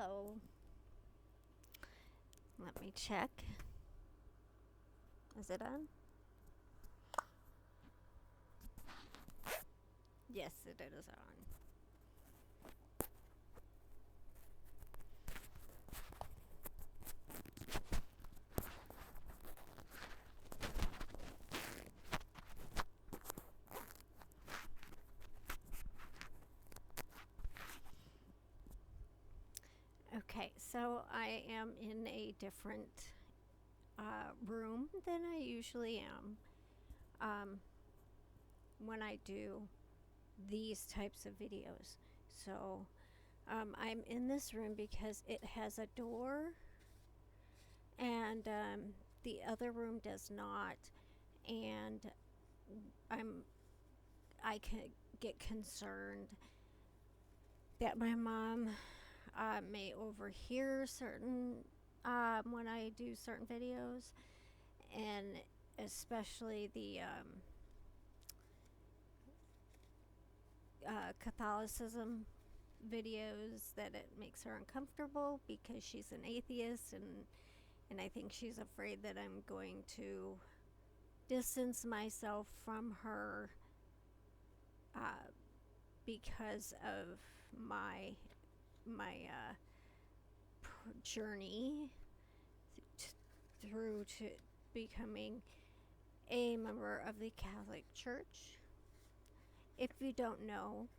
Hello. Let me check. Is it on? Yes, it is on. Okay, so I am in a different room than I usually am when I do these types of videos. So I'm in this room because it has a door and the other room does not. And I'm I can get concerned that my mom may overhear certain when I do certain videos, and especially the Catholicism videos, that it makes her uncomfortable because she's an atheist, and I think she's afraid that I'm going to distance myself from her because of my journey through to becoming a member of the Catholic Church. If you don't know,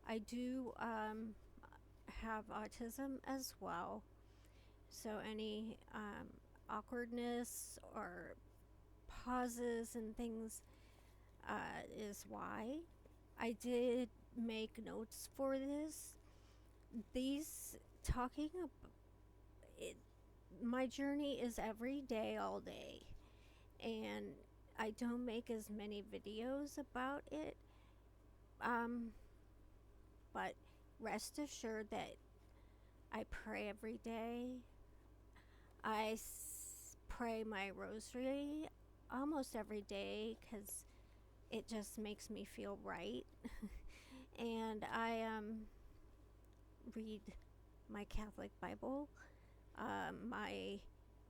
I do have autism as well. So any awkwardness or pauses and things is why. I did make notes for this. These talking about it, my journey is every day, all day, and I don't make as many videos about it. Um, but rest assured that I pray every day. Pray my rosary almost every day because it just makes me feel right. And I read my Catholic Bible, my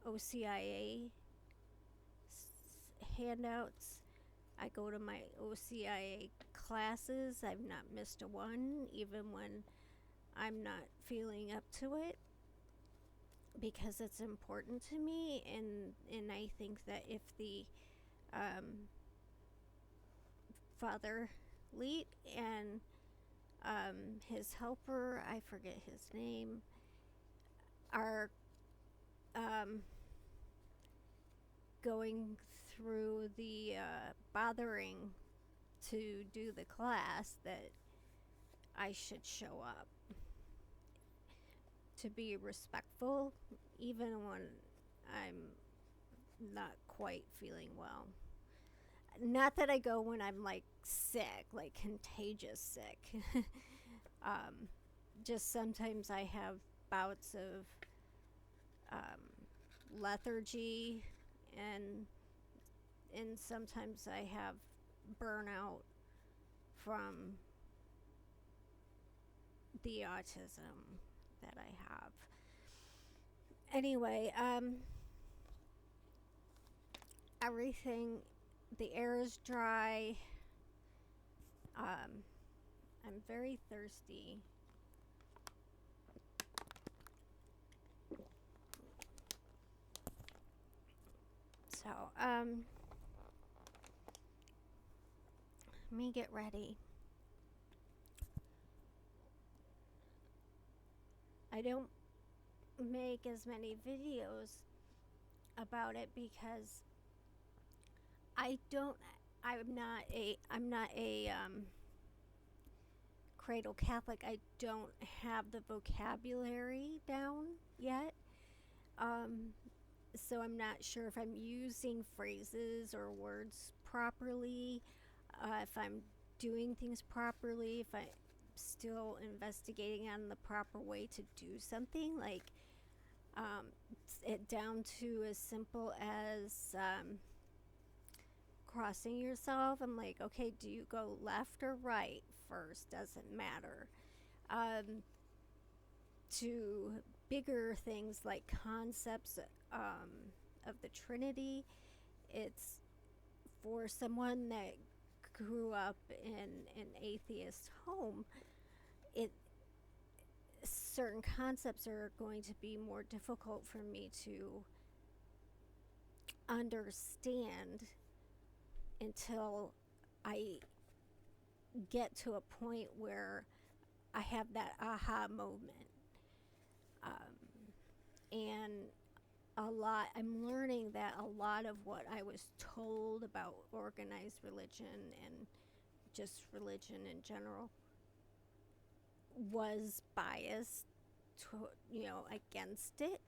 OCIA handouts. I go to my OCIA classes. I've not missed a one, even when I'm not feeling up to it, because it's important to me. And I think that if the Father Leet and his helper, I forget his name, are going through the bothering to do the class, that I should show up, to be respectful even when I'm not quite feeling well. Not that I go when I'm like sick, like contagious sick. Just sometimes I have bouts of lethargy, and sometimes I have burnout from the autism that I have. Anyway, everything, the air is dry. I'm very thirsty. So, let me get ready. I don't make as many videos about it because I'm not a cradle Catholic. I don't have the vocabulary down yet. So I'm not sure if I'm using phrases or words properly, if I'm doing things properly, if I'm still investigating on the proper way to do something, like it down to as simple as crossing yourself. I'm like, okay, do you go left or right first? Doesn't matter. To bigger things like concepts of the Trinity. It's for someone that grew up in an atheist home. It certain concepts are going to be more difficult for me to understand until I get to a point where I have that aha moment. And I'm learning that a lot of what I was told about organized religion and just religion in general was biased to, against it.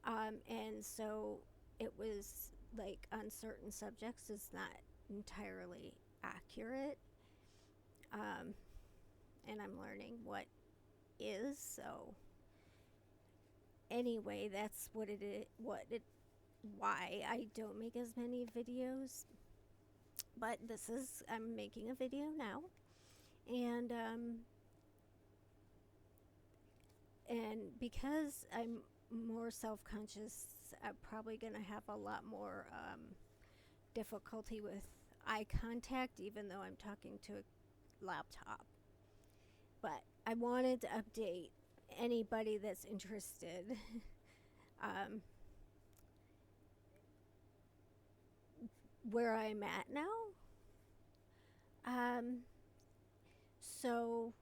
And so it was like on certain subjects is not entirely accurate. And I'm learning what is. So anyway, that's what it is, why I don't make as many videos. But I'm making a video now. And because I'm more self-conscious, I'm probably going to have a lot more difficulty with eye contact, even though I'm talking to a laptop. But I wanted to update anybody that's interested. Where I'm at now. So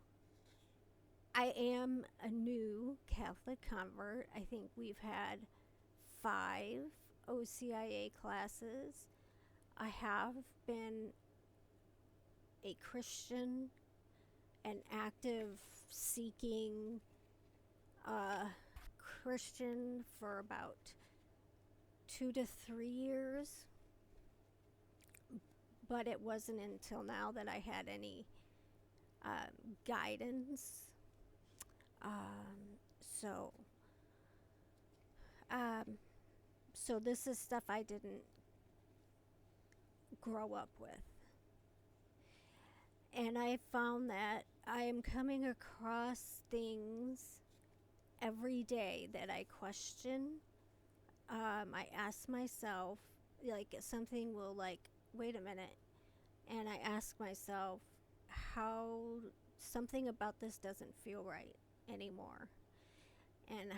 I am a new Catholic convert. I think we've had 5 OCIA classes. I have been a Christian, an active seeking Christian for about 2 to 3 years. But it wasn't until now that I had any guidance. So this is stuff I didn't grow up with. And I found that I am coming across things every day that I question. I ask myself, like something will wait a minute. And I ask myself how something about this doesn't feel right anymore. And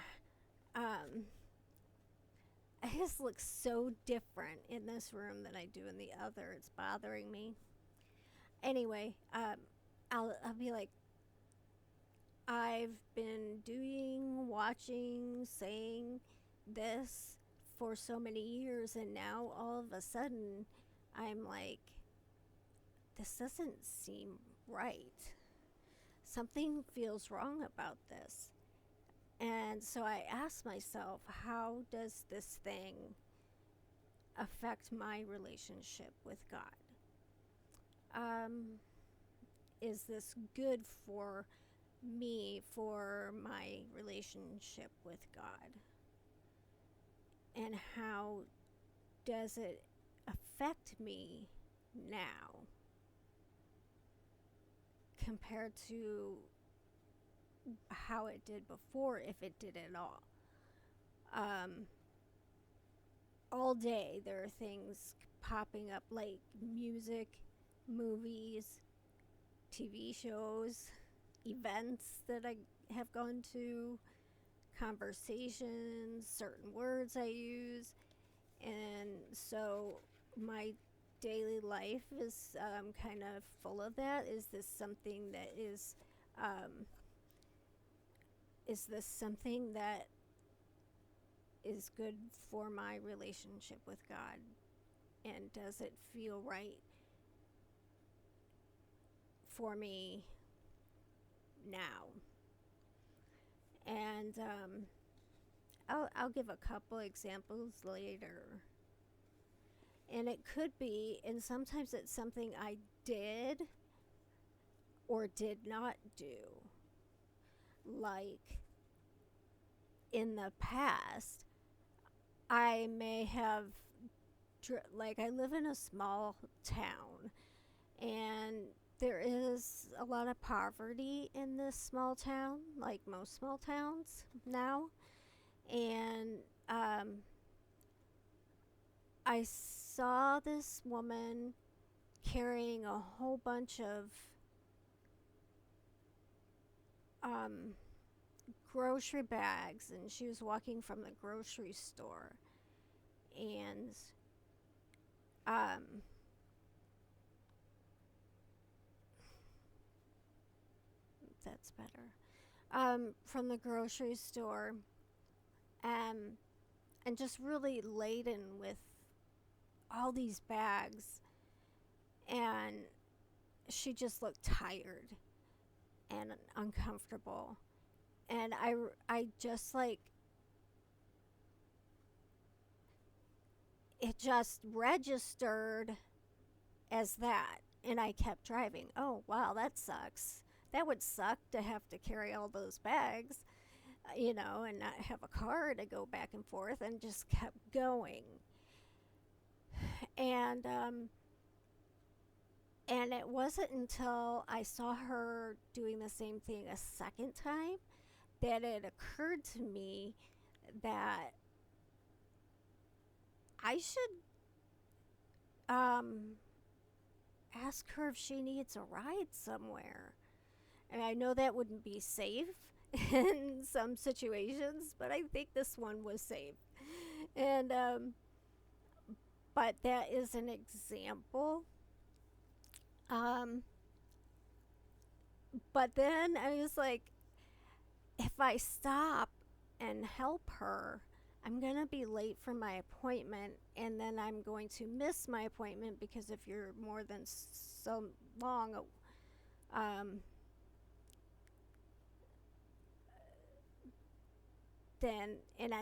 I just look so different in this room than I do in the other. It's bothering me. Anyway, I'll be like, I've been watching, saying this for so many years, and now all of a sudden I'm like, this doesn't seem right. Something feels wrong about this. And so I asked myself, how does this thing affect my relationship with God? Is this good for me, for my relationship with God? And how does it affect me now compared to how it did before, if it did at all? All day there are things popping up like music, movies, TV shows, events that I have gone to, conversations, certain words I use. And so my daily life is kind of full of that. Is this something that is good for my relationship with God? And does it feel right for me now? And I'll give a couple examples later. And it could be, and sometimes it's something I did or did not do. Like in the past, I may have, I live in a small town, and there is a lot of poverty in this small town, like most small towns now. And I saw this woman carrying a whole bunch of um, grocery bags, and she was walking from the grocery store. And um, that's better. From the grocery store, um, and just really laden with all these bags. And she just looked tired and uncomfortable. And I just like, it just registered as that. And I kept driving. Oh, wow, that sucks. That would suck to have to carry all those bags, and not have a car to go back and forth, and just kept going. And and it wasn't until I saw her doing the same thing a second time that it occurred to me that I should ask her if she needs a ride somewhere. And I know that wouldn't be safe in some situations, but I think this one was safe. And but that is an example. Um, but then I was like, if I stop and help her, I'm going to be late for my appointment, and then I'm going to miss my appointment, because if you're more than so long, um, then, and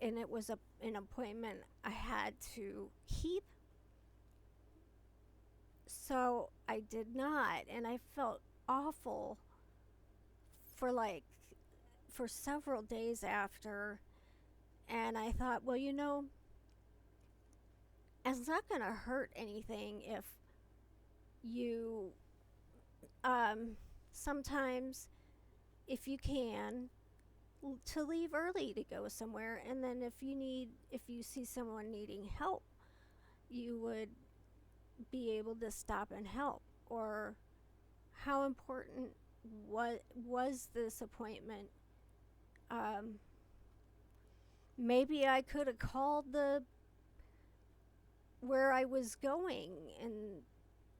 it was an appointment I had to keep. So I did not, and I felt awful for for several days after. And I thought, well, it's not going to hurt anything if you, sometimes, if you can, to leave early to go somewhere. And then if you see someone needing help, you would be able to stop and help. Or how important was this appointment? Maybe I could have called where I was going and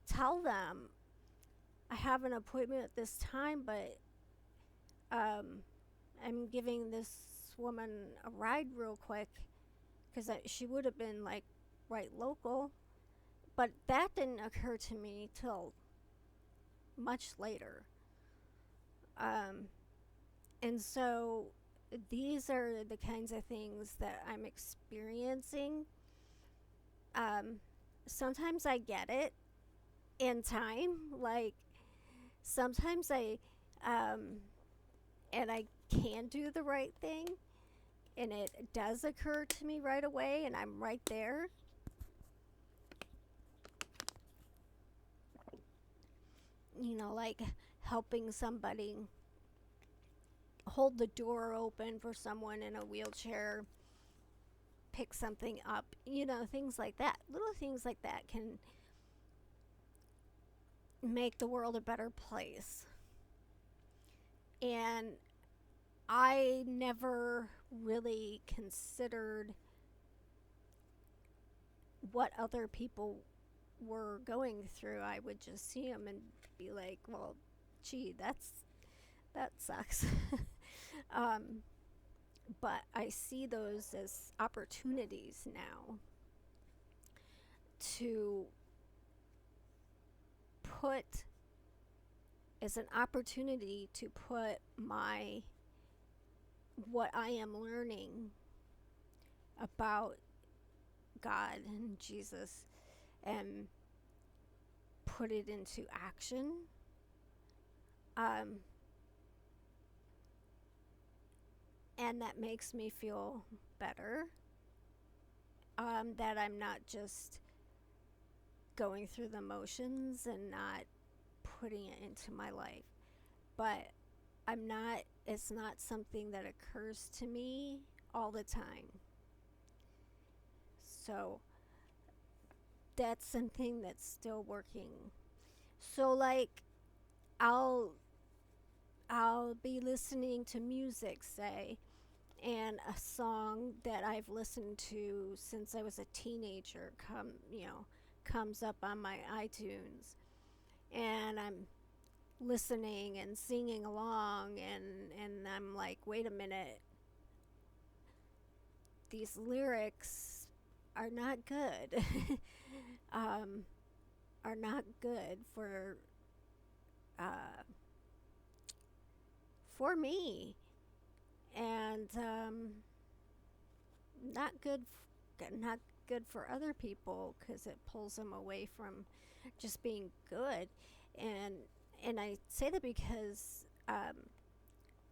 tell them I have an appointment at this time, but I'm giving this woman a ride real quick, because she would have been like right local. But that didn't occur to me till much later. And so these are the kinds of things that I'm experiencing. Sometimes I get it in time. Like, sometimes and I can do the right thing, and it does occur to me right away, and I'm right there. Like helping somebody hold the door open for someone in a wheelchair, pick something up, things like that. Little things like that can make the world a better place. And I never really considered what other people were going through. I would just see them and be like, well, gee, that sucks. But I see those as opportunities now to put as an opportunity to put what I am learning about God and Jesus, and put it into action. And that makes me feel better, that I'm not just going through the motions and not putting it into my life. But it's not something that occurs to me all the time. So that's something that's still working. So like I'll I'll be listening to music, say, and a song that I've listened to since I was a teenager comes up on my iTunes, and I'm listening and singing along, and I'm like, wait a minute, these lyrics are not good. um, are not good uh, for me, and not good not good for other people because it pulls them away from just being good. and and I say that because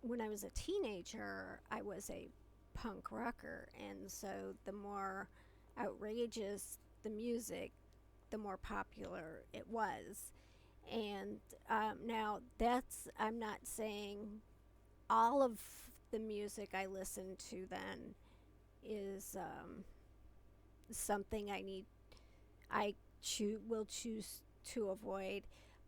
when I was a teenager I was a punk rocker, and so the more outrageous the music, the more popular it was. And now that's, I'm not saying all of the music I listened to then is something I will choose to avoid,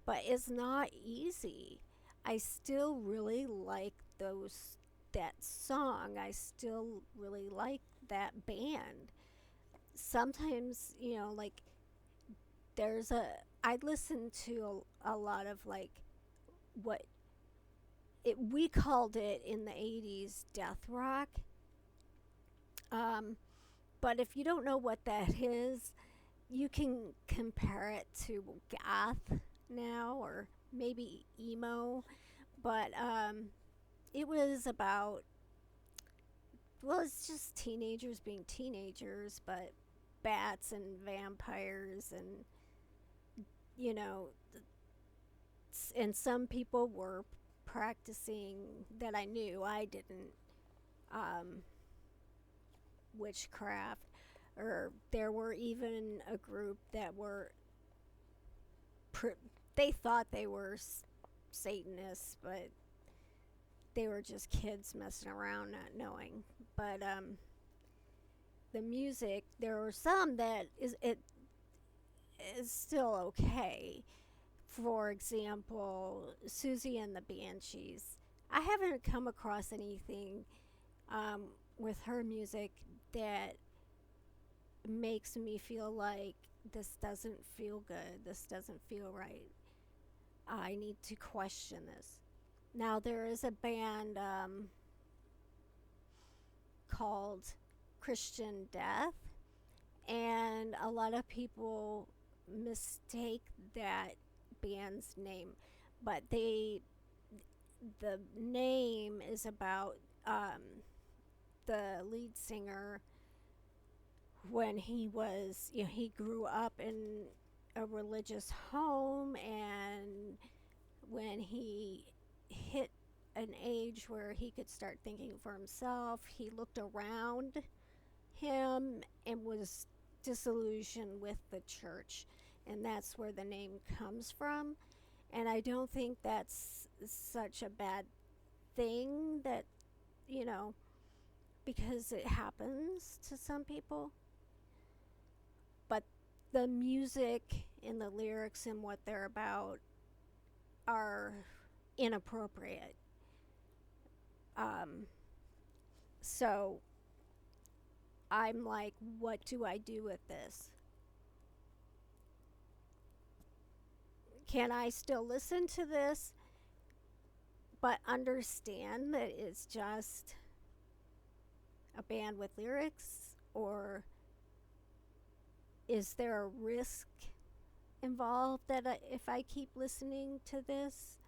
but it's not easy. I still really like that song. I still really like that band. Sometimes, like there's a I listen to a lot of like what we called it in the 80s death rock. Um, but if you don't know what that is, you can compare it to goth now, or maybe emo. But it was about, well, it's just teenagers being teenagers, but bats and vampires, and you know, and some people were practicing that I knew. I didn't. Um, Witchcraft, or there were even a group that were they thought they were Satanists, but they were just kids messing around, not knowing. But the music, there were some that is still okay. For example, Susie and the Banshees. I haven't come across anything with her music that makes me feel like this doesn't feel good, this doesn't feel right. I need to question this. Now, there is a band called Christian Death, and a lot of people mistake that band's name, but the name is about the lead singer when he was, he grew up in a religious home, and when he hit an age where he could start thinking for himself, he looked around him and was disillusioned with the church, and that's where the name comes from. And I don't think that's such a bad thing, that, you know, because it happens to some people. But the music and the lyrics and what they're about are inappropriate. So I'm like, what do I do with this? Can I still listen to this but understand that it's just a band with lyrics? Or is there a risk involved that if I keep listening to this?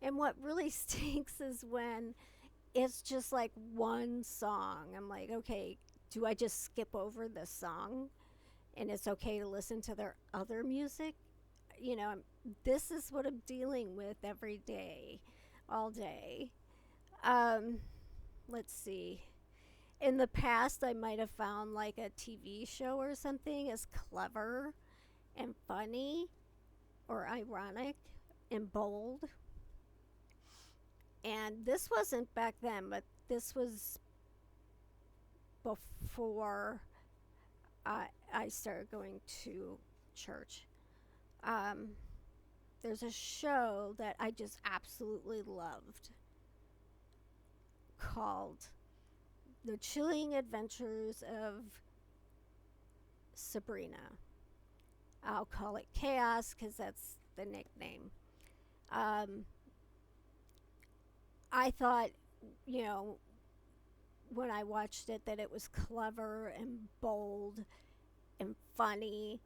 And what really stinks is when it's just like one song. I'm like, okay, do I just skip over the song and it's okay to listen to their other music? This is what I'm dealing with every day, all day. Um, let's see. In the past, I might have found like a TV show or something as clever and funny, or ironic and bold. And this wasn't back then, but this was before I started going to church. Um, there's a show that I just absolutely loved called The Chilling Adventures of Sabrina. I'll call it Chaos because that's the nickname. Um, I thought, you know, when I watched it, that it was clever and bold and funny,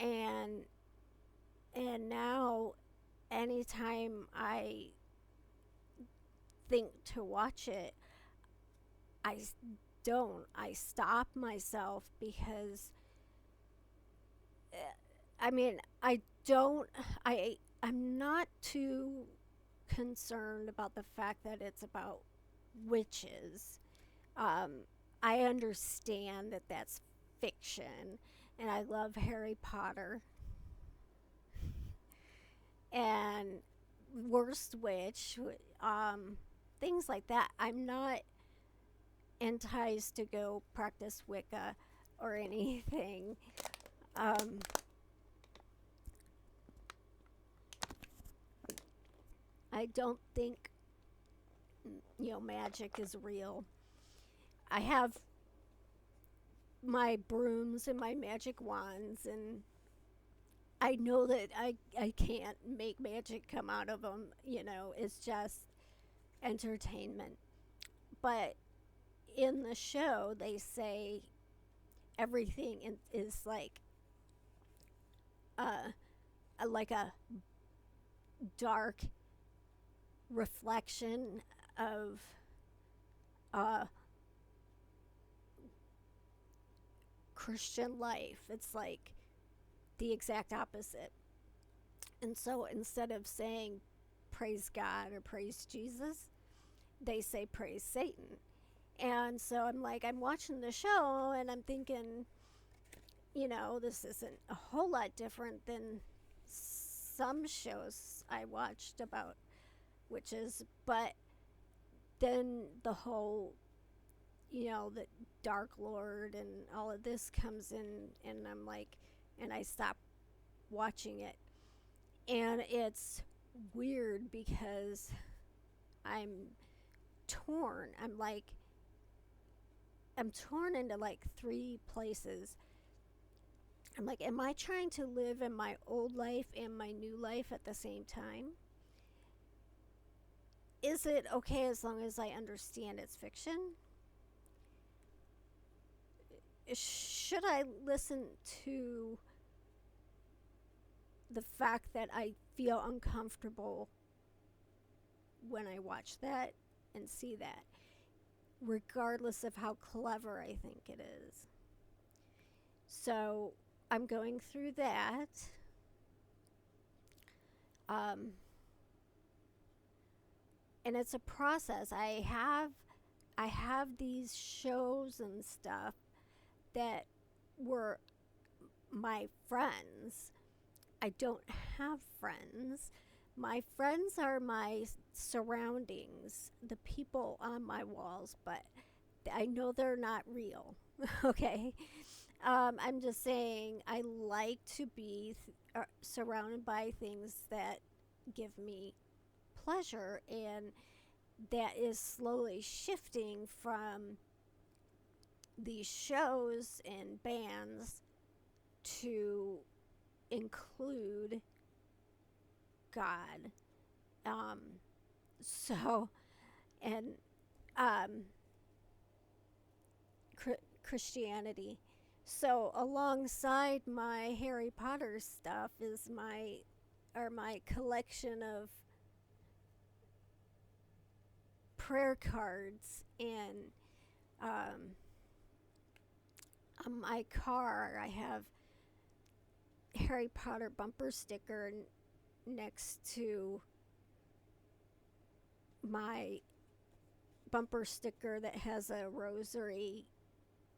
and now anytime I think to watch it, I don't. I stop myself because I mean, I don't I'm not too concerned about the fact that it's about witches. Um, I understand that that's fiction, and I love Harry Potter and Worst Witch, things like that. I'm not enticed to go practice Wicca or anything. Um, I don't think, magic is real. I have my brooms and my magic wands, and I know that I can't make magic come out of them. It's just entertainment. But in the show, they say everything is uh, like a dark reflection of uh, Christian life. It's like the exact opposite. And so instead of saying praise God or praise Jesus, they say praise Satan. And so I'm watching the show and I'm thinking, this isn't a whole lot different than some shows I watched about witches. But then the whole, the Dark Lord and all of this comes in, and I'm like, and I stop watching it. And it's weird because I'm torn. I'm torn into like three places. I'm like, am I trying to live in my old life and my new life at the same time? Is it okay as long as I understand it's fiction? Should I listen to the fact that I feel uncomfortable when I watch that and see that, regardless of how clever I think it is? So I'm going through that. And it's a process. I have these shows and stuff that were my friends. I don't have friends. My friends are my surroundings, the people on my walls, but I know they're not real. Okay? I'm just saying I like to be surrounded by things that give me pleasure, and that is slowly shifting from these shows and bands to include God. Um, so, and Christianity. So, alongside my Harry Potter stuff is my collection of prayer cards, and on my car I have Harry Potter bumper sticker next to my bumper sticker that has a rosary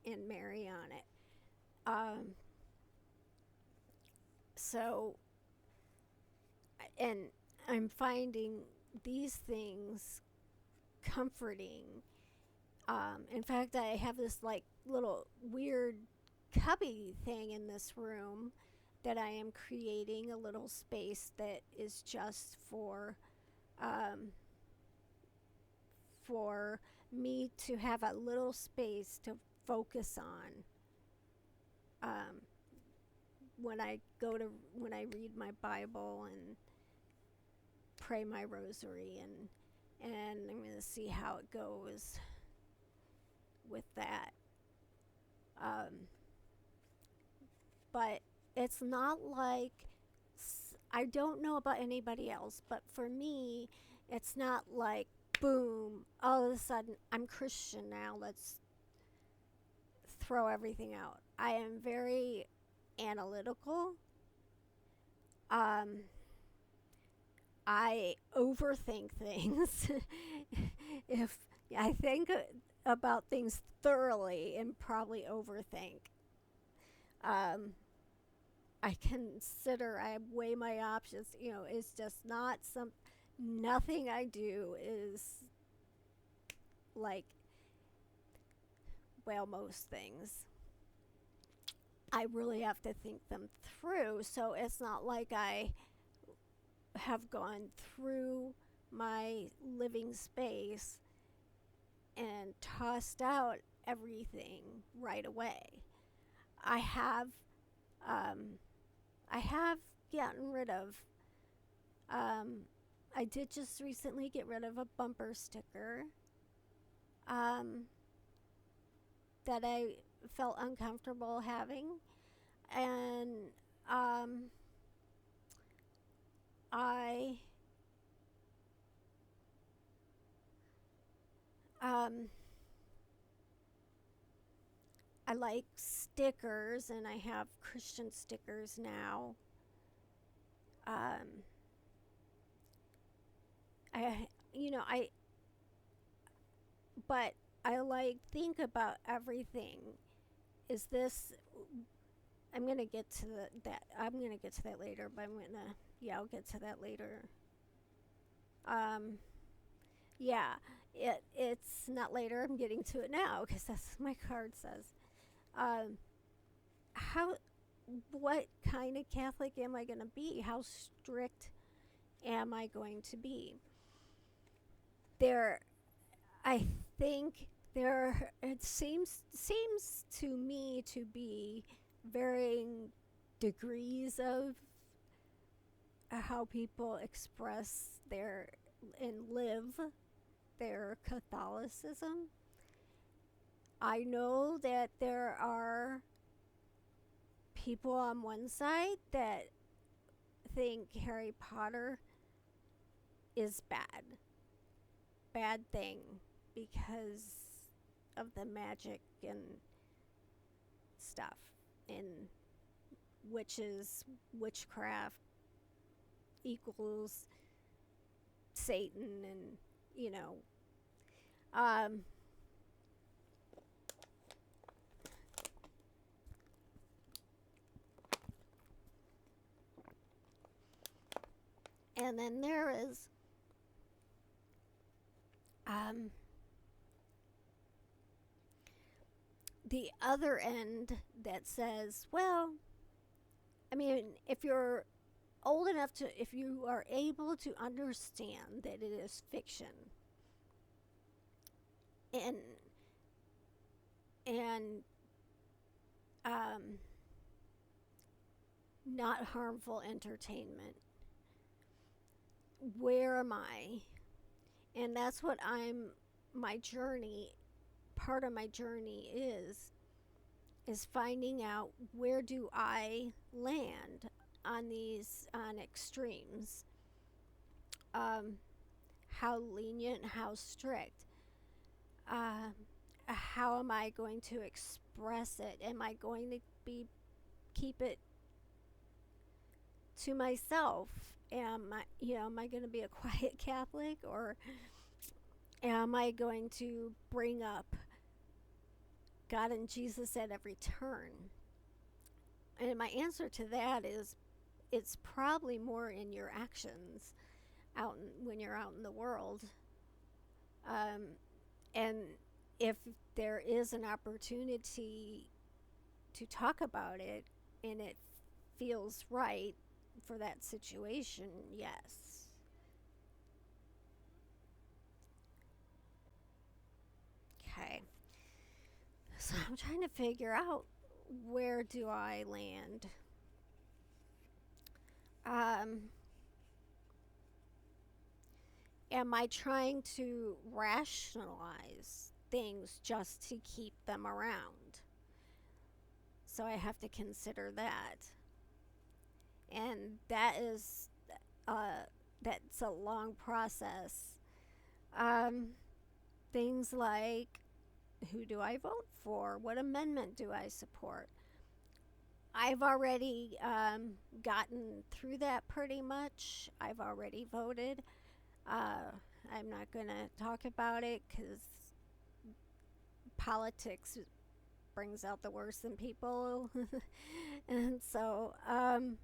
and Mary on it. So And I'm finding these things comforting. In fact, I have this like little weird cubby thing in this room that I am creating, a little space that is just um, for me to have a little space to focus on um, when I read my Bible and pray my rosary, and I'm going to see how it goes with that. Um, but it's not like, I don't know about anybody else, but for me, it's not like, boom, all of a sudden I'm Christian now, let's throw everything out. I am very analytical. Um, I overthink things. If I think about things thoroughly and probably overthink, um, I weigh my options. It's just not nothing I do is like, well, most things. I really have to think them through. So it's not like I have gone through my living space and tossed out everything right away. I have, um, I have gotten rid of. Um, I did just recently get rid of a bumper sticker um, that I felt uncomfortable having, and um, I um, I like stickers, and I have Christian stickers now. Um, I I but I like think about everything. Is this? I'm gonna get to that. I'm gonna get to that later. But yeah, I'll get to that later. Um, yeah, it's not later. I'm getting to it now because that's what my card says. Um, how what kind of Catholic am I going to be? How strict am I going to be? There, I think it seems to me to be varying degrees of how people express their and live their Catholicism. I know that there are people on one side that think Harry Potter is bad thing because of the magic and stuff, and witchcraft equals Satan, and you know um and then there is um the other end that says, well, I mean, if you are able to understand that it is fiction and and um, not harmful entertainment, where am I? And that's what my journey, part of my journey is finding out, where do I land on extremes. Um, how lenient, how strict. Um, how am I going to express it? Am I going to keep it to myself? Am I going to be a quiet Catholic, or am I going to bring up God and Jesus at every turn? And my answer to that is it's probably more in your actions when you're out in the world. Um, and if there is an opportunity to talk about it and it feels right for that situation, yes. Okay. So I'm trying to figure out, where do I land? Um, am I trying to rationalize things just to keep them around? So I have to consider that. And uh, that's a long process. Um, Things like, who do I vote for? What amendment do I support? I've already gotten through that pretty much. I've already voted. Uh, I'm not going to talk about it because politics brings out the worst in people. And so, um,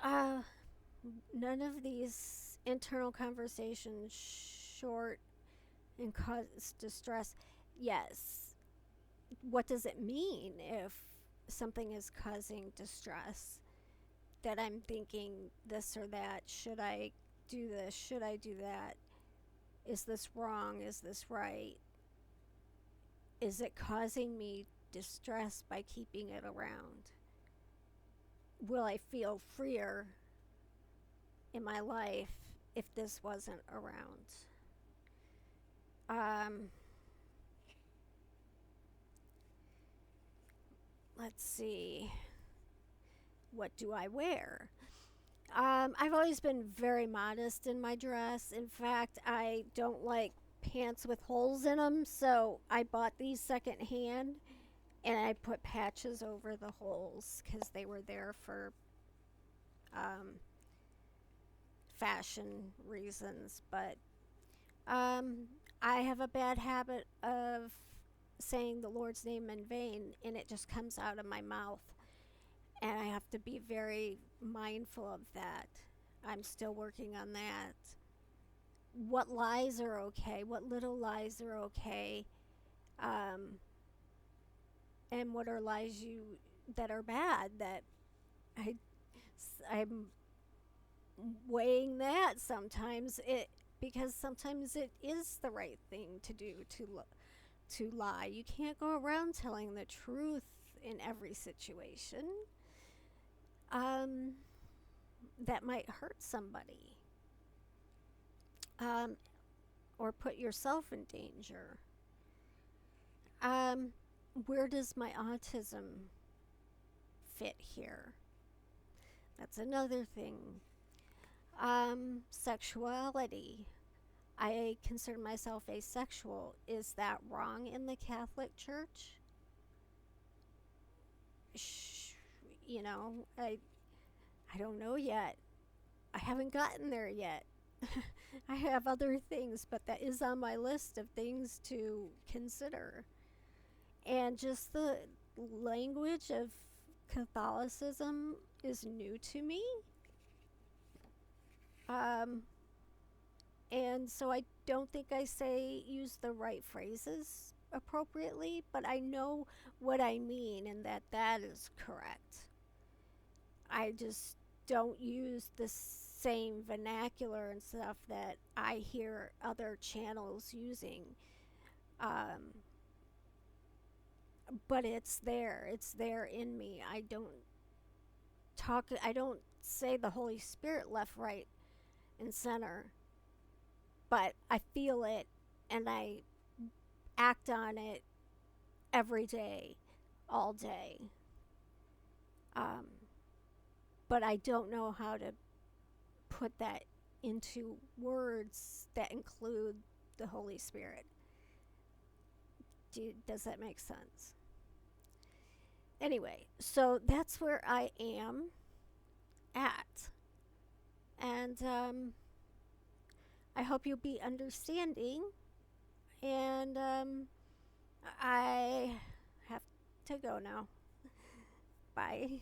uh, none of these internal conversations short and cause distress. Yes. What does it mean if something is causing distress? That I'm thinking this or that. Should I do this? Should I do that? Is this wrong? Is this right? Is it causing me distress by keeping it around? Will I feel freer in my life if this wasn't around? Um, let's see. What do I wear? I've always been very modest in my dress. In fact, I don't like pants with holes in them, so I bought these secondhand and I put patches over the holes because they were there for um, fashion reasons. But um, I have a bad habit of saying the Lord's name in vain, and it just comes out of my mouth. And I have to be very mindful of that. I'm still working on that. What lies are okay? What little lies are okay? Um, and what are lies that are bad? That I I'm weighing that sometimes, it because sometimes it is the right thing to do to lie. You can't go around telling the truth in every situation. Um, that might hurt somebody, um, or put yourself in danger. Um, where does my autism fit here? That's another thing. Sexuality. I consider myself asexual. Is that wrong in the Catholic Church? Shh, you know, I don't know yet. I haven't gotten there yet. I have other things, but that is on my list of things to consider. And just the language of Catholicism is new to me. Um, and so I don't think I use the right phrases appropriately, but I know what I mean and that is correct. I just don't use the same vernacular and stuff that I hear other channels using. Um, but it's there. It's there in me. I don't say the Holy Spirit left, right, and center, but I feel it and I act on it every day, all day. Um, but I don't know how to put that into words that include the Holy Spirit. Does that make sense? Anyway, so that's where I am at. And I hope you'll be understanding. And I have to go now. Bye.